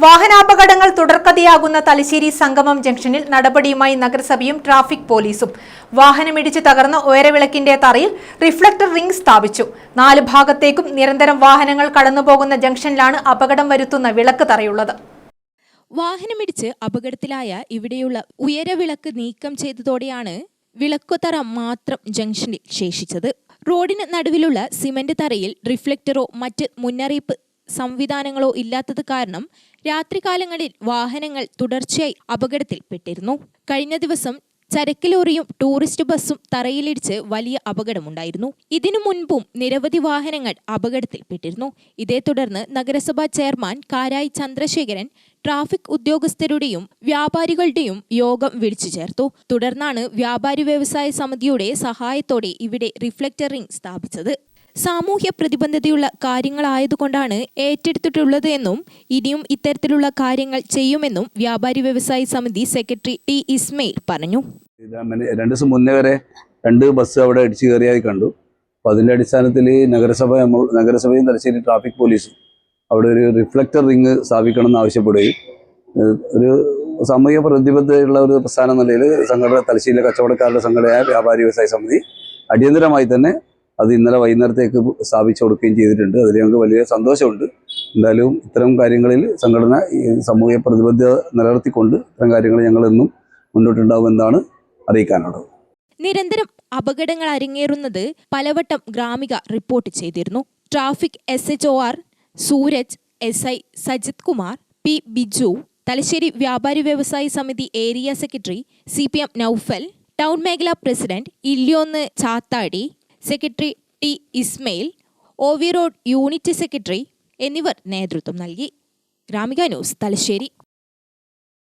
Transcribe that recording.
വാഹനാപകടങ്ങൾ തുടർക്കഥയാകുന്ന തലശ്ശേരി സംഗമം ജംഗ്ഷനിൽ നടപടിയുമായി നഗരസഭയും ട്രാഫിക് പോലീസും. വാഹനമിടിച്ച് തകർന്ന ഉയരവിളക്കിന്റെ തറയിൽ റിഫ്ലക്ടർ റിംഗ് സ്ഥാപിച്ചു. 4 ഭാഗത്തേക്കും നിരന്തരം വാഹനങ്ങൾ കടന്നുപോകുന്ന ജംഗ്ഷനിലാണ് അപകടം വരുത്തുന്ന വിളക്ക് തറയുള്ളത്. വാഹനമിടിച്ച് അപകടത്തിലായ ഇവിടെയുള്ള ഉയരവിളക്ക് നീക്കം ചെയ്തതോടെയാണ് വിളക്കുതറ മാത്രം ജംഗ്ഷനിൽ ശേഷിച്ചത്. റോഡിന് നടുവിലുള്ള സിമന്റ് തറയിൽ റിഫ്ലക്ടറോ മറ്റ് മുന്നറിയിപ്പ് സംവിധാനങ്ങളോ ഇല്ലാത്തത് കാരണം രാത്രികാലങ്ങളിൽ വാഹനങ്ങൾ തുടർച്ചയായി അപകടത്തിൽപ്പെട്ടിരുന്നു. കഴിഞ്ഞ ദിവസം ചരക്ക് ലോറിയും ടൂറിസ്റ്റ് ബസ്സും തറയിലിടിച്ച് വലിയ അപകടമുണ്ടായിരുന്നു. ഇതിനു മുൻപും നിരവധി വാഹനങ്ങൾ അപകടത്തിൽപ്പെട്ടിരുന്നു. ഇതേ തുടർന്ന് നഗരസഭാ ചെയർമാൻ കാരായി ചന്ദ്രശേഖരൻ ട്രാഫിക് ഉദ്യോഗസ്ഥരുടെയും വ്യാപാരികളുടെയും യോഗം വിളിച്ചു ചേർത്തു. തുടർന്നാണ് വ്യാപാരി വ്യവസായ സമിതിയുടെ സഹായത്തോടെ ഇവിടെ റിഫ്ലക്ടർ റിംഗ് സ്ഥാപിച്ചത്. സാമൂഹ്യ പ്രതിബദ്ധതയുള്ള കാര്യങ്ങളായതുകൊണ്ടാണ് ഏറ്റെടുത്തിട്ടുള്ളത് എന്നും ഇനിയും ഇത്തരത്തിലുള്ള കാര്യങ്ങൾ ചെയ്യുമെന്നും വ്യാപാരി വ്യവസായ സമിതി സെക്രട്ടറി ടി ഇസ്മയിൽ പറഞ്ഞു. 2 ദിവസം മുന്നേ വരെ 2 ബസ് അവിടെ അടിച്ചു കയറിയായി കണ്ടു. അപ്പോൾ അതിൻ്റെ അടിസ്ഥാനത്തിൽ നഗരസഭയും തലശ്ശേരി ട്രാഫിക് പോലീസും അവിടെ ഒരു റിഫ്ലക്ടർ റിംഗ് സ്ഥാപിക്കണമെന്ന് ആവശ്യപ്പെടുകയും ഒരു സാമൂഹ്യ പ്രതിബദ്ധതയുള്ള ഒരു പ്രസ്ഥാന നിലയിൽ തലശ്ശേരിയിലെ കച്ചവടക്കാരുടെ സംഘടനയായ വ്യാപാരി വ്യവസായ സമിതി അടിയന്തരമായി തന്നെ അത് ഇന്നലെ വൈകുന്നേരത്തേക്ക് സ്ഥാപിച്ചു കൊടുക്കുകയും ചെയ്തിട്ടുണ്ട്. അതിൽ ഞങ്ങൾക്ക് വലിയ സന്തോഷമുണ്ട്. എന്തായാലും ഇത്തരം കാര്യങ്ങളിൽ സംഘടന സാമൂഹ്യ പ്രതിബദ്ധത നിലനിർത്തിക്കൊണ്ട് ഇത്തരം കാര്യങ്ങൾ ഞങ്ങളെന്നും മുന്നോട്ടുണ്ടാവുമെന്നാണ് അറിയിക്കാനുള്ളത്. നിരന്തരം അപകടങ്ങൾ അരങ്ങേറുന്നത് പലവട്ടം ഗ്രാമിക റിപ്പോർട്ട് ചെയ്തിരുന്നു. Traffic SHOR Sooraj, SI Sajith Kumar, P Biju, Thalassery വ്യാപാരി വ്യവസായ സമിതി area secretary CPM Noufal, town മേഖലാ പ്രസിഡന്റ് ഇല്യോന്ന് ചാത്താടി, secretary T Ismail, OV road unit secretary എന്നിവർ നേതൃത്വം നൽകി. ഗ്രാമിക ന്യൂസ്, തലശ്ശേരി.